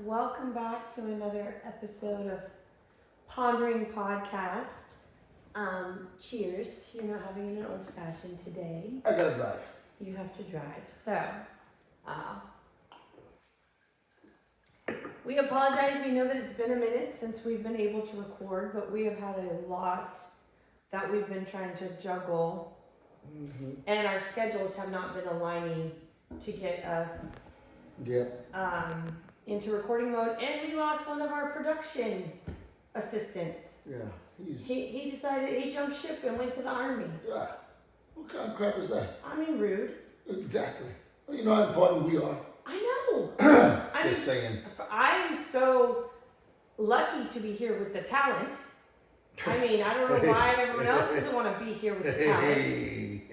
welcome back to another episode of Pondering Podcast. Cheers. You're not having an old fashioned today. I gotta drive. You have to drive. So, we apologize. We know that it's been a minute since we've been able to record, but we have had a lot that we've been trying to juggle, and our schedules have not been aligning to get us into recording mode, and we lost one of our production assistants. Yeah, he decided he jumped ship and went to the army. Yeah, what kind of crap is that? I mean, rude. Exactly. Well, you know how important we are. I know. Just saying. I'm so lucky to be here with the talent. I mean, I don't know why everyone else doesn't want to be here with the talent.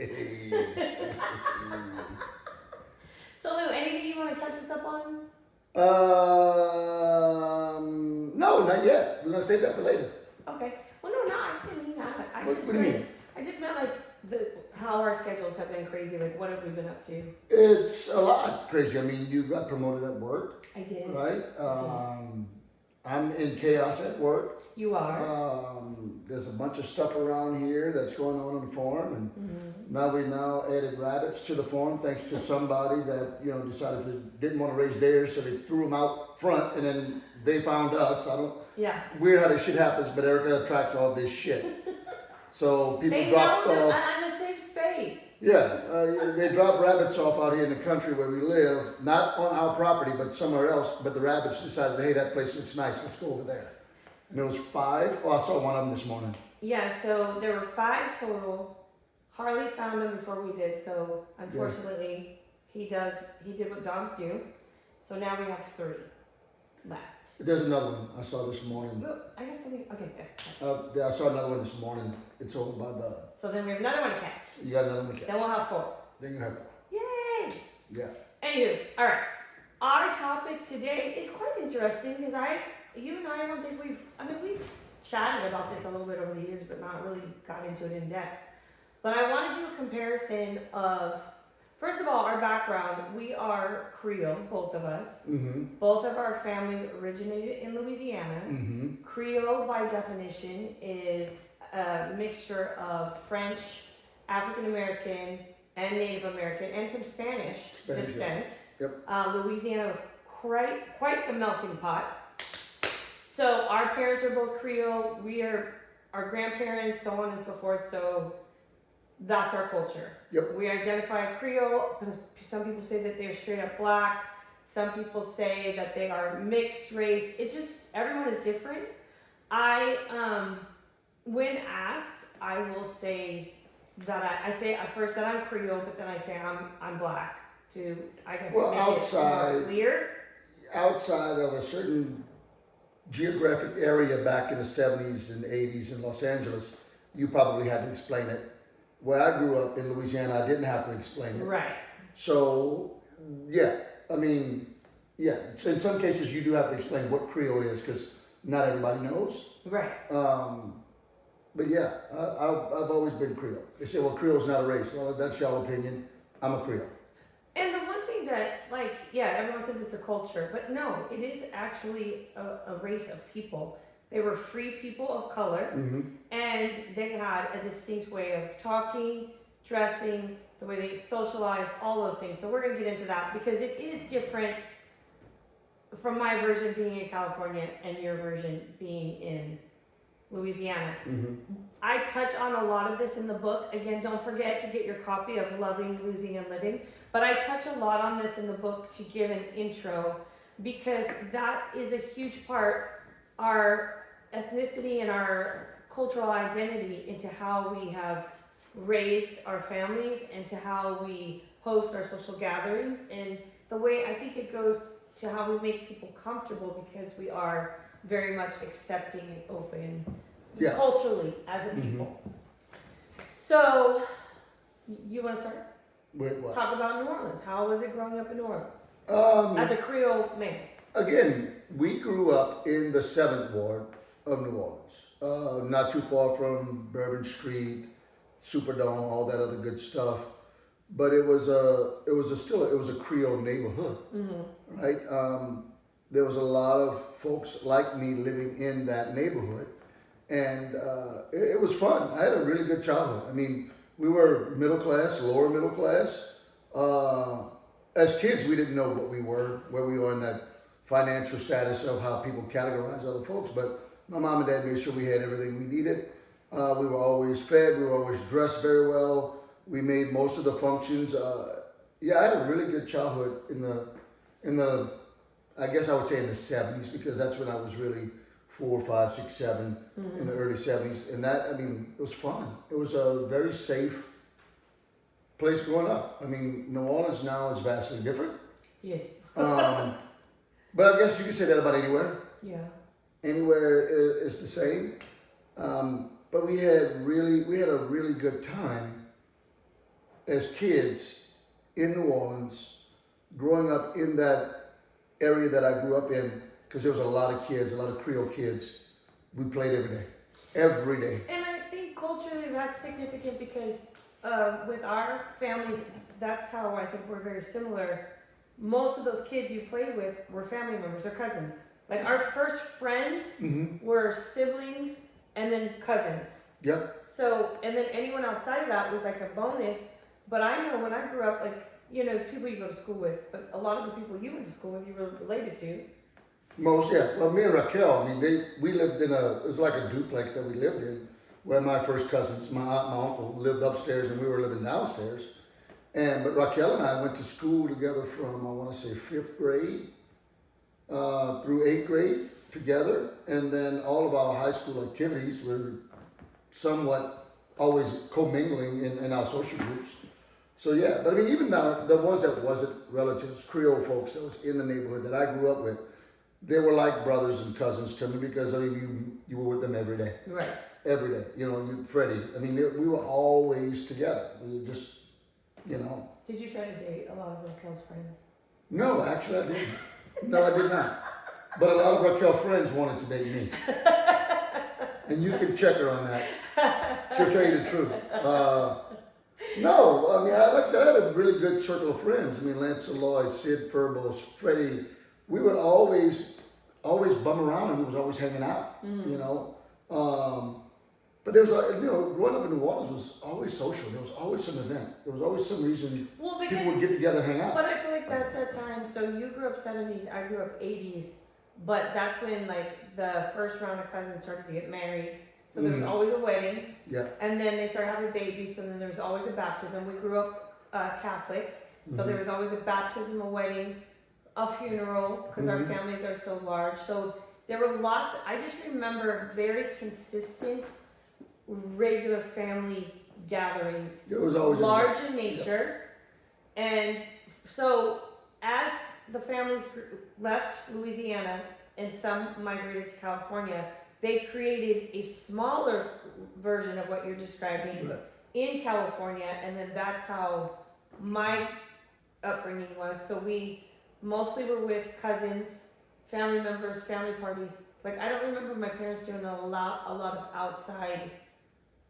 So, Lou, anything you want to catch us up on? No, not yet. We're gonna save that for later. Okay. Well, no, I didn't mean that. What do you mean? I just meant like how our schedules have been crazy. Like, what have we been up to? It's a lot crazy. I mean, you got promoted at work. I did. Right? I I'm in chaos at work. You are. There's a bunch of stuff around here that's going on the farm, and now we added rabbits to the farm thanks to somebody that decided to didn't want to raise theirs, so they threw them out front, and then they found us. Yeah. Weird how this shit happens, but Erica tracks all this shit. So people drop off. I'm a safe space. Yeah, they drop rabbits off out here in the country where we live, not on our property, but somewhere else. But the rabbits decided, hey, that place looks nice, let's go over there. And there was 5. Oh, I saw one of them this morning. Yeah, so there were 5 total. Harley found them before we did, so unfortunately, he did what dogs do. So now we have 3 left. There's another one I saw this morning. Oh, I got something. Okay, there. Yeah, I saw another one this morning. It's over by the. So then we have another one to catch. You got another one to catch. Then we'll have 4. Then you have 4. Yay! Yeah. Anywho, all right. Our topic today is quite interesting because you and I don't think we've chatted about this a little bit over the years, but not really got into it in depth. But I want to do a comparison of, first of all, our background. We are Creole, both of us. Both of our families originated in Louisiana. Creole, by definition, is a mixture of French, African American, and Native American, and some Spanish descent. Yep. Louisiana was quite the melting pot. So our parents are both Creole. We are our grandparents, so on and so forth. So that's our culture. Yep. We identify Creole. Some people say that they're straight up black. Some people say that they are mixed race. It just, everyone is different. When asked, I will say that I say at first that I'm Creole, but then I say I'm black to, I guess, well, make it more clear. Outside of a certain geographic area back in the 70s and 80s in Los Angeles, you probably had to explain it. Where I grew up in Louisiana, I didn't have to explain it. Right. So, yeah, in some cases you do have to explain what Creole is because not everybody knows. Right. But yeah, I've always been Creole. They say, well, Creole's not a race. Well, that's your opinion. I'm a Creole. And the one thing that, everyone says it's a culture, but no, it is actually a race of people. They were free people of color, and they had a distinct way of talking, dressing, the way they socialized, all those things. So we're going to get into that because it is different from my version being in California and your version being in Louisiana. I touch on a lot of this in the book. Again, don't forget to get your copy of Loving, Losing, and Living. But I touch a lot on this in the book to give an intro because that is a huge part, our ethnicity and our cultural identity, into how we have raised our families and to how we host our social gatherings, and the way I think it goes to how we make people comfortable because we are very much accepting and open culturally as a people. So, you want to start? With what? Talk about New Orleans. How was it growing up in New Orleans? As a Creole man. Again, we grew up in the 7th Ward of New Orleans, not too far from Bourbon Street, Superdome, all that other good stuff. But it was a Creole neighborhood, right? there was a lot of folks like me living in that neighborhood, and it was fun. I had a really good childhood. I mean, we were middle class, lower middle class. As kids, we didn't know what we were, where we were in that financial status of how people categorize other folks, but my mom and dad made sure we had everything we needed. We were always fed, we were always dressed very well. We made most of the functions. Yeah, I had a really good childhood in the, I guess I would say in the 70s, because that's when I was really 4, 5, 6, 7 in the early 70s. And that, I mean, it was fun. It was a very safe place growing up. I mean, New Orleans now is vastly different. Yes. But I guess you could say that about anywhere. Yeah. Anywhere is the same. But we had a really good time as kids in New Orleans, growing up in that area that I grew up in, because there was a lot of kids, a lot of Creole kids. We played every day. And I think culturally that's significant because with our families, that's how I think we're very similar. Most of those kids you played with were family members or cousins. Like our first friends were siblings and then cousins. Yeah. So, and then anyone outside of that was like a bonus. But I know when I grew up, like, you know, people you go to school with, but a lot of the people you went to school with, you were related to. Most, yeah. Well, me and Raquel, I mean, we lived in it was like a duplex that we lived in, where my first cousins, my aunt, my uncle lived upstairs and we were living downstairs. But Raquel and I went to school together from, I want to say 5th grade through 8th grade together. And then all of our high school activities were somewhat always commingling in our social groups. So yeah, but I mean, even now, the ones that wasn't relatives, Creole folks that was in the neighborhood that I grew up with, they were like brothers and cousins to me, because I mean, you were with them every day. Right. Every day. You know, Freddie. I mean, we were always together. We were just, you know. Did you try to date a lot of Raquel's friends? No, actually I didn't. No, I did not. But a lot of Raquel's friends wanted to date me. And you can check her on that. She'll tell you the truth. No, I mean, like I said, I had a really good circle of friends. I mean, Lance Lloyd, Sid Furbos, Freddie. We would always bum around, and we was always hanging out, you know. But there was, you know, growing up in New Orleans was always social. There was always some event. There was always some reason people would get together and hang out. But I feel like that's that time. So you grew up 70s, I grew up 80s. But that's when, like, the first round of cousins started to get married. So there was always a wedding. Yeah. And then they started having babies, so then there was always a baptism. We grew up Catholic, so there was always a baptism, a wedding, a funeral, because our families are so large. So there were lots. I just remember very consistent, regular family gatherings. It was always large in nature. Yeah. And so as the families left Louisiana and some migrated to California, they created a smaller version of what you're describing in California, and then that's how my upbringing was. So we mostly were with cousins, family members, family parties. Like, I don't remember my parents doing a lot of outside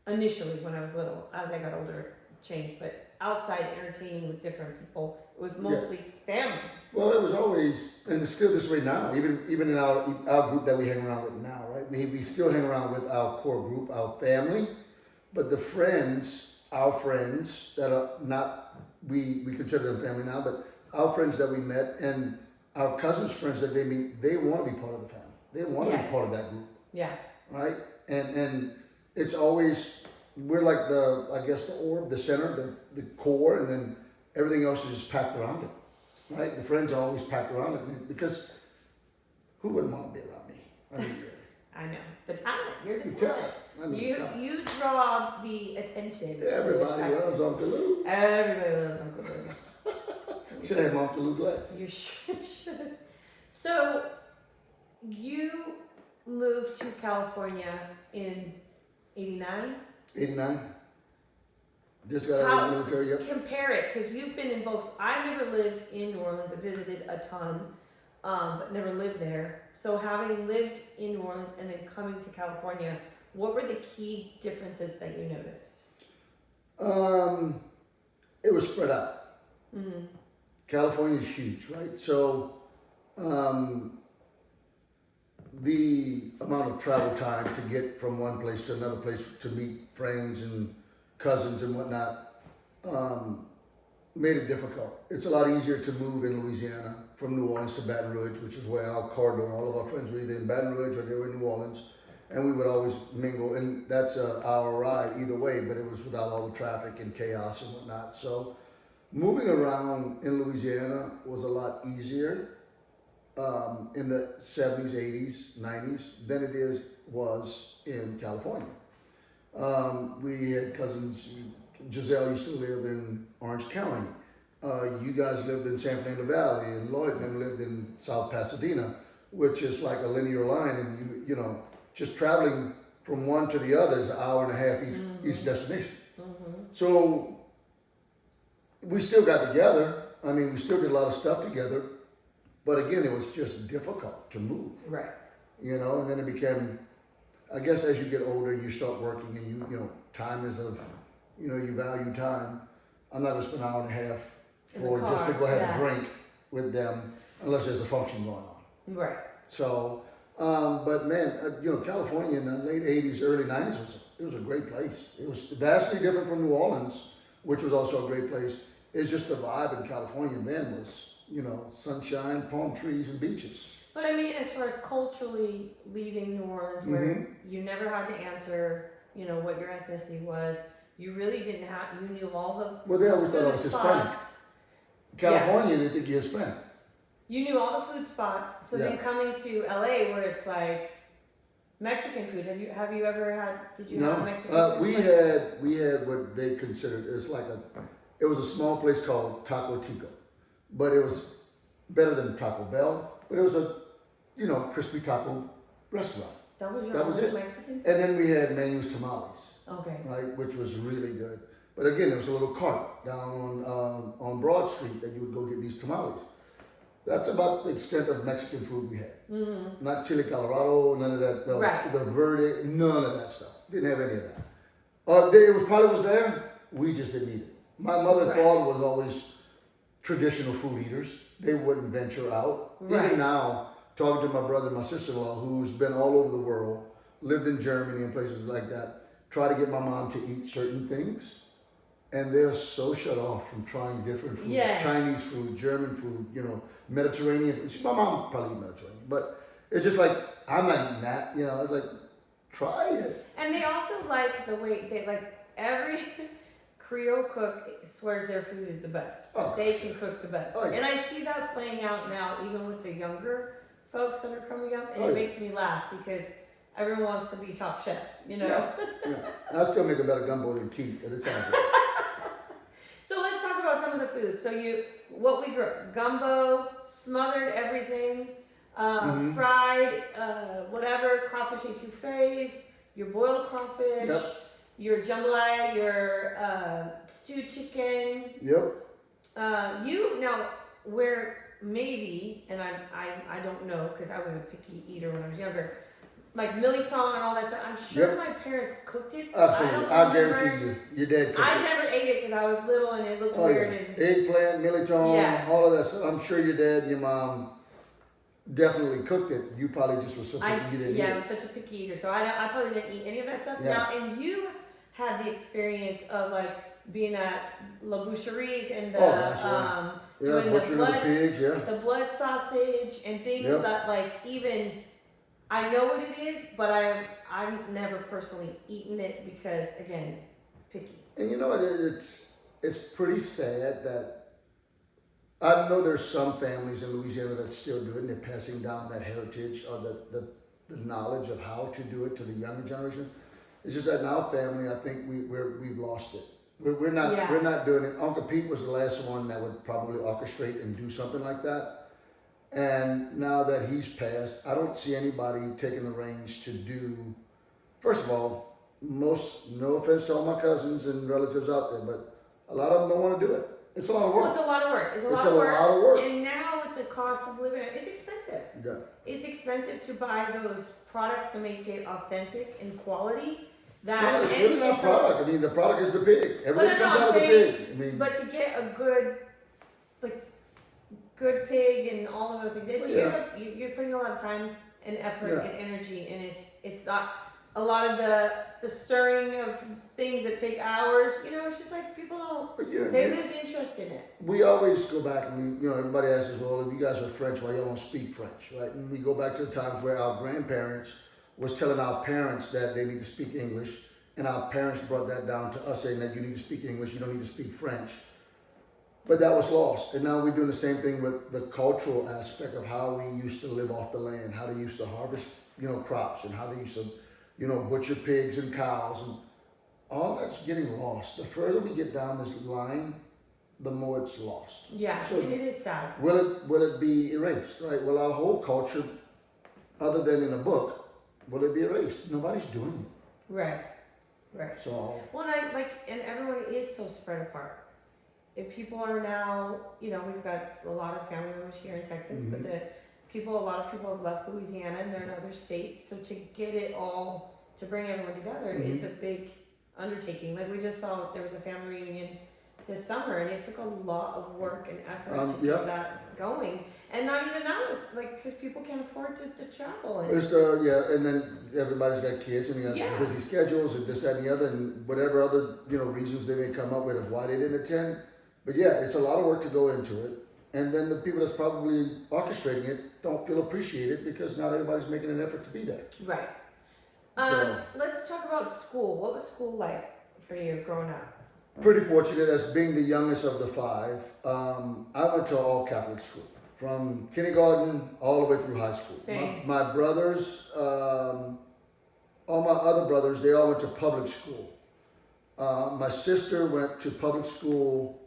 initially when I was little. As I got older, it changed, but outside entertaining with different people. It was mostly family. Well, it was always, and it's still this way now. Even in our group that we hang around with now, right? We still hang around with our core group, our family, but the friends, our friends that are not, we consider them family now, but our friends that we met and our cousins' friends that they meet, they want to be part of the family. They want to be part of that group. Yeah. Right? And it's always, we're like I guess the orb, the center, the core, and then everything else is just packed around it. Right? The friends are always packed around it, because who wouldn't want to be around me? I mean, really. I know. The talent. You're the talent. I mean, you draw the attention. Everybody loves Uncle Lou. Everybody loves Uncle Lou. Should have Uncle Lou glass. You should. So, you moved to California in 89? 89. Just got out of the military, yep. Compare it, because you've been in both. I never lived in New Orleans. I visited a ton, but never lived there. So having lived in New Orleans and then coming to California, what were the key differences that you noticed? It was spread out. California is huge, right? So amount of travel time to get from one place to another place to meet friends and cousins and whatnot, made it difficult. It's a lot easier to move in Louisiana from New Orleans to Baton Rouge, which is where our corridor, all of our friends were either in Baton Rouge or they were in New Orleans. And we would always mingle, and that's an hour ride either way, but it was without all the traffic and chaos and whatnot. So moving around in Louisiana was a lot easier in the 70s, 80s, 90s than it was in California. We had cousins. Giselle used to live in Orange County. You guys lived in San Fernando Valley, and Lloyd lived in South Pasadena, which is like a linear line, and you know, just traveling from one to the other is an hour and a half each destination. So we still got together. I mean, we still did a lot of stuff together, but again, it was just difficult to move. Right. You know, and then it became, I guess, as you get older, you start working, and you know, time is of, you know, you value time. I'm not gonna spend an hour and a half for just to go have a drink with them unless there's a function going on. Right. So, but man, you know, California in the late 80s, early 90s, it was a great place. It was vastly different from New Orleans, which was also a great place. It's just the vibe in California then was, you know, sunshine, palm trees, and beaches. But I mean, as far as culturally leaving New Orleans, where you never had to answer, you know, what your ethnicity was, you really didn't have, you knew all the Well, they always thought I was food Hispanic. spots. California, they think you're Hispanic. You knew all the food spots. So then coming to LA, where it's like Mexican food. Have you ever had? Did you have Mexican food? We had what they considered, it was a small place called Taco Tico, but it was better than Taco Bell. But it was a, you know, crispy taco restaurant. That was your only Mexican food? And then we had Manu's Tamales. Okay. Right, which was really good. But again, there was a little cart down on Broad Street that you would go get these tamales. That's about the extent of Mexican food we had. Not chili Colorado, none of that. No, right. The verde, none of that stuff. Didn't have any of that. It probably was there. We just didn't eat it. My mother and father was always traditional food eaters. They wouldn't venture out. Right. Even now, talking to my brother and my sister-in-law, who's been all over the world, lived in Germany and places like that, try to get my mom to eat certain things, and they're so shut off from trying different food. Yes. Chinese food, German food, you know, Mediterranean. My mom probably eat Mediterranean, but it's just like, I'm not eating that, you know. It's like, try it. And they also like the way they like every Creole cook swears their food is the best. Oh, they can cook the best. Oh, yeah. And I see that playing out now even with the younger folks that are coming up, and Oh, it yeah. makes me laugh because everyone wants to be top chef, you know? Yeah. I still make a better gumbo than Keith, but it's all good. So let's talk about some of the food. So what we grew up, gumbo, smothered everything, fried, whatever, crawfish etouffees, your boiled crawfish, your jambalaya, your stewed chicken. Where maybe, and I don't know because I was a picky eater when I was younger, like militon and all that stuff. I'm sure my parents cooked it. Absolutely, I guarantee you, your dad cooked it. I never ate it because I was little and it looked weird. Yeah. And Eggplant, militon, all of that stuff. I'm sure your dad and your mom definitely cooked it. You probably just were so picky you didn't eat it. I'm such a picky eater, so I probably didn't eat any of that stuff. Now, and you had the experience of like being at La Boucheries and the doing the blood sausage and things that like even I know what it is, but I've never personally eaten it because again, picky. And you know what? It's pretty sad that I know there's some families in Louisiana that still do it, and they're passing down that heritage or the knowledge of how to do it to the younger generation. It's just that in our family, I think we've lost it. We're not doing it. Uncle Pete was the last one that would probably orchestrate and do something like that. And now that he's passed, I don't see anybody taking the reins to do. First of all, no offense to all my cousins and relatives out there, but a lot of them don't want to do it. It's a lot of work. Well, it's a lot of work. It's a lot of work. And now with the cost of living, it's expensive. Yeah. It's expensive to buy those products to make it authentic and quality. It's really not product. I mean, the product is the pig. Everything comes out of the pig. I mean, but to get a good pig and all of those things, you're putting a lot of time and effort Yeah. and energy, and it's not a lot of the stirring of things that take hours. It's just like people don't. But yeah, They lose interest in it. we always go back and everybody asks us, well, if you guys are French, why y'all don't speak French, right? And we go back to the times where our grandparents was telling our parents that they need to speak English, and our parents brought that down to us saying that you need to speak English, you don't need to speak French. But that was lost, and now we're doing the same thing with the cultural aspect of how we used to live off the land, how they used to harvest, crops, and how they used to, butcher pigs and cows, and all that's getting lost. The further we get down this line, the more it's lost. Yeah, So it is sad. will it be erased, right? Well, our whole culture, other than in a book, will it be erased? Nobody's doing it. Right. So Well, and everyone is so spread apart. If people are now, we've got a lot of family members here in Texas, but a lot of people have left Louisiana and they're in other states. So to get it all, to bring everyone together is a big undertaking. Like we just saw, there was a family reunion this summer, and it took a lot of work and effort to get that going. And not even that was because people can't afford to travel. And it's and then everybody's got kids and they got busy schedules and this, that, and the other, and whatever other reasons they may come up with of why they didn't attend. But yeah, it's a lot of work to go into it. And then the people that's probably orchestrating it don't feel appreciated because not everybody's making an effort to be there. Right. So, Let's talk about school. What was school like for you growing up? pretty fortunate as being the youngest of the five. I went to all Catholic school from kindergarten all the way through high school. Same. My brothers, all my other brothers, they all went to public school. My sister went to public school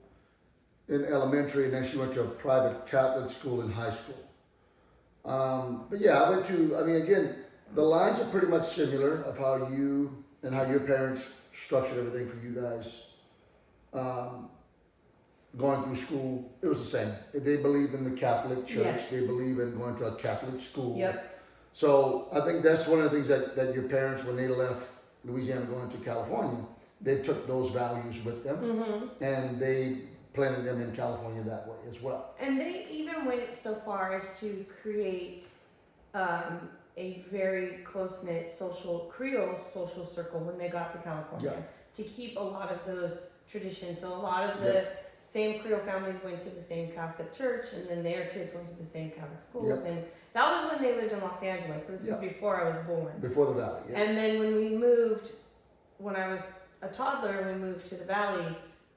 in elementary, and then she went to a private Catholic school in high school. But yeah, I went to, again, the lines are pretty much similar of how you and how your parents structured everything for you guys. Going through school, it was the same. They believe in the Catholic Church. Yes. They believe in going to a Catholic school. Yep. So I think that's one of the things that your parents, when they left Louisiana going to California, they took those values with them, and they planted them in California that way as well. And they even went so far as to create a very close-knit Creole social circle when they got to California to keep a lot of those traditions. So a lot of the same Creole families went to the same Catholic church, and then their kids went to the same Catholic schools. And that was when they lived in Los Angeles. So this was before I was born. Before the Valley. Yeah. And then when we moved, when I was a toddler, we moved to the Valley.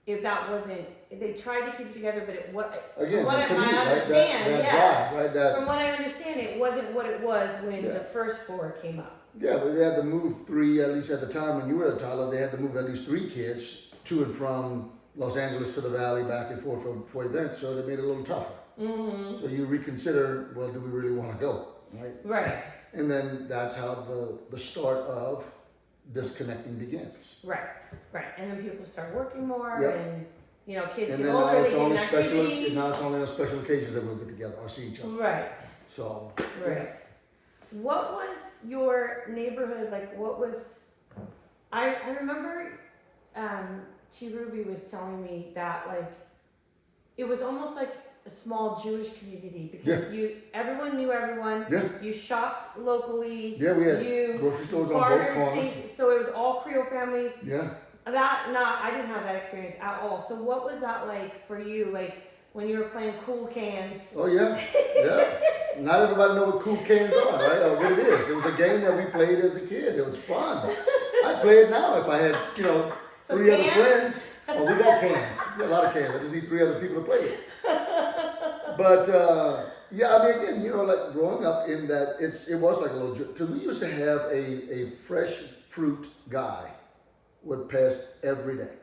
If that wasn't, they tried to keep it together, but it was. Again, from what commute, I understand, that drive, right? From what I understand, it wasn't what it was when the first four came up. Yeah, but they had to move three, at least at the time when you were a toddler, they had to move at least 3 kids to and from Los Angeles to the Valley, back and forth for events, so they made it a little tougher. So you reconsider, well, do we really want to go, right? Right. And then that's how the start of disconnecting begins. Right. And then people start working more, and kids And get then older, now they it's get only in activities. now it's only on special occasions that we'll get together or see each other. Right. So Right. What was your neighborhood like? What was I remember T. Ruby was telling me that it was almost like a small Jewish community because everyone knew everyone. Yeah. You shopped locally. Yeah, we had you grocery stores on both bartered corners. things, so it was all Creole families. Yeah. I didn't have that experience at all. So what was that like for you? When you were playing Cool Cans? Oh yeah. Not everybody know what cool cans are, right? Or what it is. It was a game that we played as a kid. It was fun. I'd play it now if I had, So 3 other cans? friends. Oh, we got cans. We got a lot of cans. I just need 3 other people to play with. But again, growing up in that, it was like a little, because we used to have a fresh fruit guy would pass every day.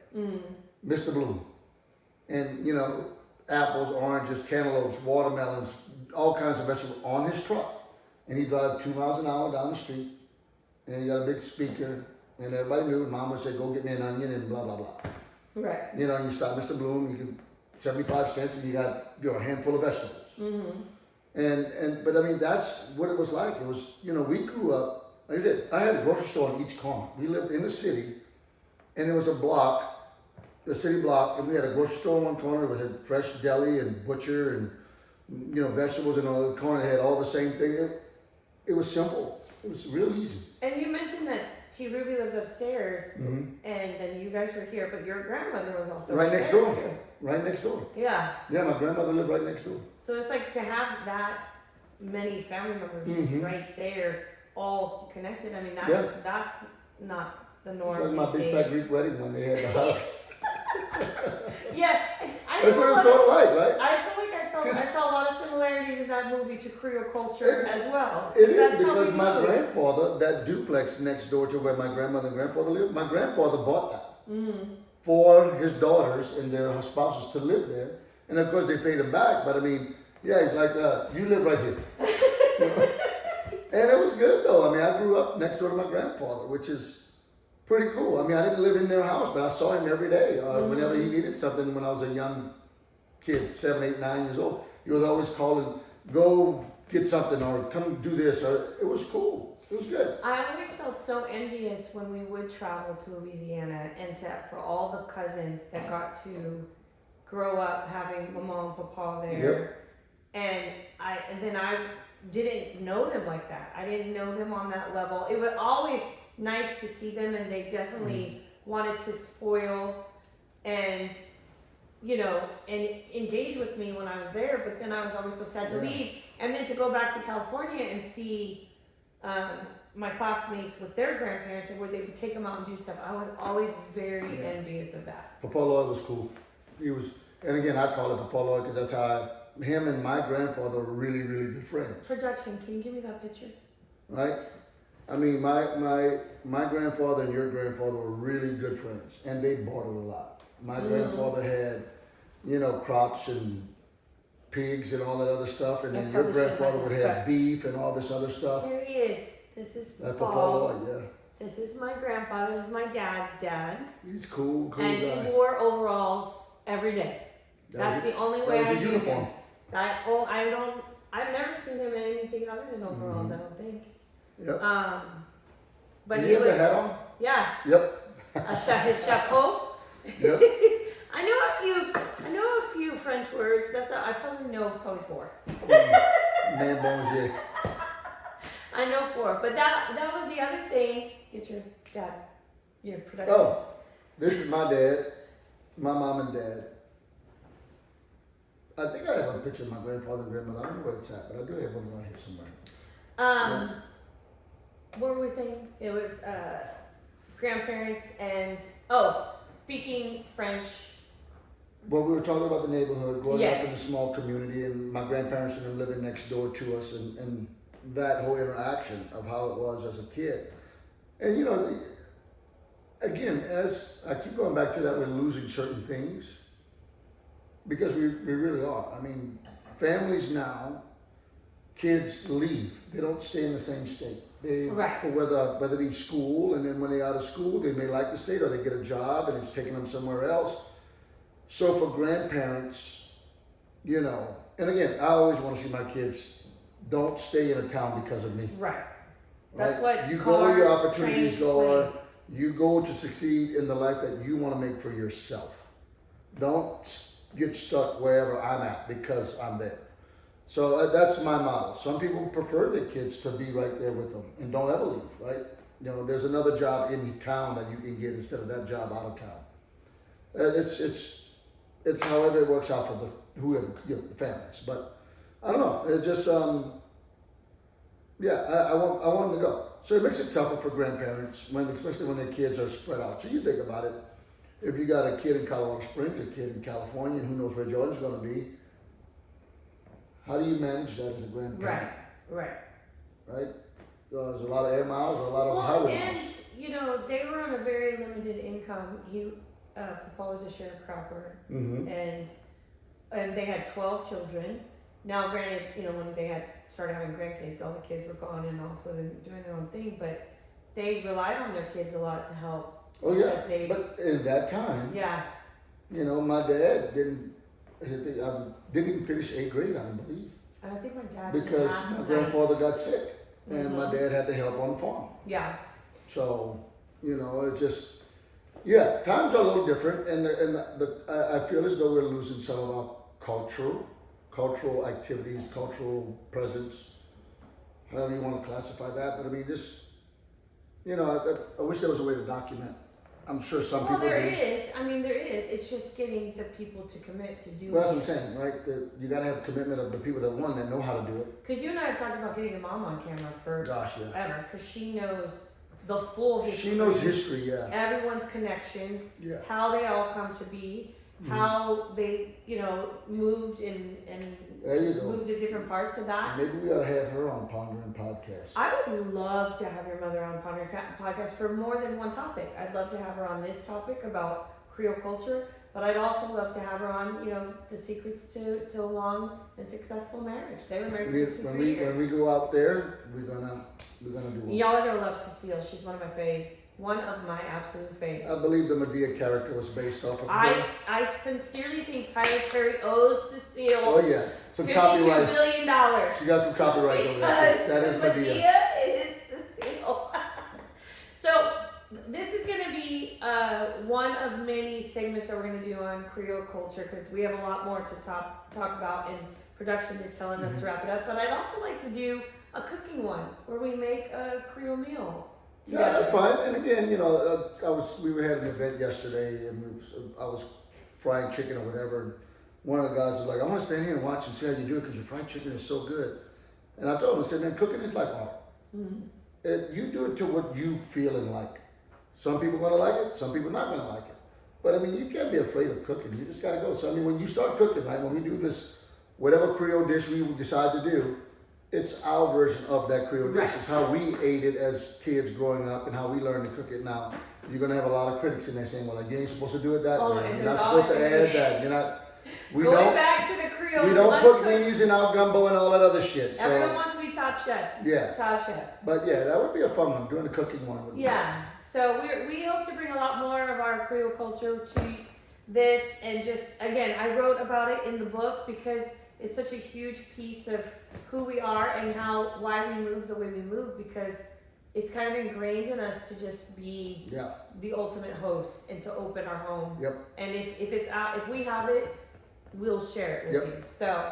Mr. Bloom. And, apples, oranges, cantaloupes, watermelons, all kinds of vegetables on his truck. And he'd drive 2 miles an hour down the street. And he got a big speaker. And everybody knew. And Mom would say, go get me an onion and blah, blah, blah. Right. You stop Mr. Bloom, you get 75 cents and you got a handful of vegetables. But that's what it was like. It was, we grew up, like I said, I had a grocery store on each corner. We lived in the city, and it was a block, the city block, and we had a grocery store on one corner with a fresh deli and butcher and, vegetables, and on the other corner they had all the same thing. it was simple. It was real easy. And you mentioned that T. Ruby lived upstairs, Mm-hmm. and then you guys were here, but your grandmother was also Right next there door. too. Right next door. Yeah. Yeah, my grandmother lived right next door. So it's like to have that many family members Mm-hmm. just right there, all connected. I mean, that's not the It's norm like my these big days. fat Greek wedding when they had the house. Yeah, I That's feel what like, it's sort of like, right? I feel like I felt a lot of similarities in that movie to Creole culture as well. It is That's how because we my moved. grandfather, that duplex next door to where my grandmother and grandfather lived, my grandfather bought that for his daughters and their spouses to live there. And of course they paid him back, but I mean, yeah, he's like, you live right here. You know? And it was good though. I mean, I grew up next door to my grandfather, which is pretty cool. I mean, I didn't live in their house, but I saw him every day. Whenever he needed something when I was a young kid, 7, 8, 9 years old, he was always calling, go get something or come do this. Or it was cool. It was good. I always felt so envious when we would travel to Louisiana and for all the cousins that got to grow up having mama and papa there. And then I didn't know them like that. I didn't know them on that level. It was always nice to see them, and they definitely wanted to spoil and and engage with me when I was there. But then I was always so sad to leave, and then to go back to California and see my classmates with their grandparents and where they would take them out and do stuff. I was always very envious of that. Papa Lloyd was cool. He was, and again, I call it Papa Lloyd because that's how him and my grandfather were really, really good friends. Production, can you give me that picture? Right? I mean, my grandfather and your grandfather were really good friends, and they bartered a lot. My grandfather had, crops and pigs and all that other stuff, and then your grandfather would have beef and all this other stuff. Here he is. This is That's Paul. Papa Lloyd, yeah. This is my grandfather. This is my dad's dad. He's cool And guy. he wore overalls every day. That's the only way I knew knew uniform. him. I've never seen him in anything other than overalls, I don't think. Yep. But Did he he have was, the hat on? yeah, Yep. his chapeau. Yep. I know a few French words. I probably know 4. Man bonjour. I know 4, but that was the other thing. Get your dad, your production. Oh, this is my dad, my mom and dad. I think I have a picture of my grandfather and grandmother. I don't know where it's at, but I do have one around here somewhere. What were we saying? It was grandparents and speaking French. Well, we were talking about the neighborhood, growing Yes. up in a small community, and my grandparents and them living next door to us, and that whole interaction of how it was as a kid. And again, as I keep going back to that, we're losing certain things because we really are. I mean, families now, kids leave; they don't stay in the same state. They Right. for whether it be school, and then when they're out of school, they may like the state, or they get a job and it's taking them somewhere else. So for grandparents, and again, I always want to see my kids don't stay in a town because of me. Right. That's what you go where your cars, opportunities trains, go. planes. You go to succeed in the life that you want to make for yourself. Don't get stuck wherever I'm at because I'm there. So that's my model. Some people prefer their kids to be right there with them and don't ever leave, right? There's another job in town that you can get instead of that job out of town. It's however it works out for the families. But I don't know. It just I want them to go. So it makes it tougher for grandparents especially when their kids are spread out. So you think about it. If you got a kid in Colorado Springs, a kid in California, who knows where Jordan's going to be? How do you manage that as a grandparent? Right. Right? There's a lot of air miles, a lot of highway miles. And they were on a very limited income. Papa was a sharecropper, Mm-hmm. and they had 12 children. Now, granted, when they had started having grandkids, all the kids were gone and also doing their own thing, but they relied on their kids a lot to help. Oh yeah, Because but in that time, yeah, my dad didn't even finish 8th grade, I don't believe, and I think my dad did because half my of grandfather got sick, and my Mhm. dad had to help on the farm. Yeah, So, it's just, times are a little different, and I feel as though we're losing some of our cultural activities, cultural presence. however you want to classify that. But I mean, this, you know, I wish there was a way to document. I'm sure some people. Well, there is. I mean, there is. It's just getting the people to commit to do Well, that's it. what I'm saying, right? You got to have a commitment of the people that know how to do it. Because you and I have talked about getting a mom on camera for Gosh, yeah. ever. Because she knows the full history. She knows history, yeah. Everyone's connections. Yeah. How they all come to be. How they, moved and there you go. moved to different parts of that. Maybe we ought to have her on Pondering Podcast. I would love to have your mother on Pondering Podcast for more than one topic. I'd love to have her on this topic about Creole culture, but I'd also love to have her on, the secrets to a long and successful marriage. They were married 63 years. When we go out there, we're gonna do one. Y'all are gonna love Cecile. She's one of my faves. One of my absolute faves. I believe the Medea character was based off of her. I sincerely think Tyler Perry owes Cecile. Oh yeah, some $52 copyright. billion. She got some copyright over there. That is Medea. Medea is Cecile. So this is going to be one of many segments that we're going to do on Creole culture because we have a lot more to talk about, and production is telling us to wrap it up. But I'd also like to do a cooking one where we make a Creole meal. Yeah, that's fine. And again, we had an event yesterday, and I was frying chicken or whatever. And one of the guys was like, "I want to stand here and watch and see how you do it because your fried chicken is so good." And I told him, I said, "Man, cooking is like art. You do it to what you feeling like. Some people gonna like it, some people not gonna like it. But I mean, you can't be afraid of cooking. You just gotta go. So I mean, when you start cooking, right? When we do this, whatever Creole dish we decide to do, it's our version of that Creole dish. Right. It's how we ate it as kids growing up and how we learned to cook it now. You're gonna have a lot of critics in there saying, "Well, like, you ain't supposed to do it that way. You're not supposed to add that. You're not." Going back to the Creole. We don't put weenies in our gumbo and all that other shit. So, everyone wants to be top chef. Yeah. Top chef. But yeah, that would be a fun one, doing the cooking one. Yeah. So we hope to bring a lot more of our Creole culture to this, and just again, I wrote about it in the book because it's such a huge piece of who we are and why we move the way we move, because it's kind of ingrained in us to just be the ultimate host and to open our home. Yep. And if we have it, we'll share it with you. So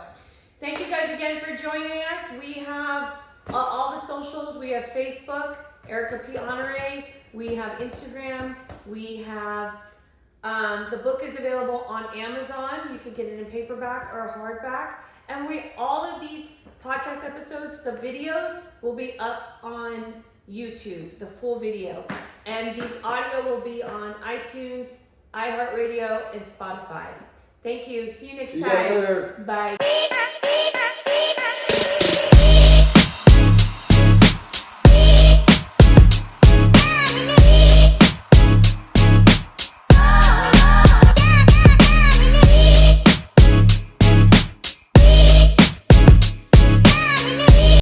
thank you guys again for joining us. We have all the socials. We have Facebook, Erica P. Honore. We have Instagram. We have the book is available on Amazon. You can get it in paperback or hardback. And all of these podcast episodes, the videos will be up on YouTube, the full video. And the audio will be on iTunes, iHeartRadio, and Spotify. Thank you. See you next time. See you later. Bye.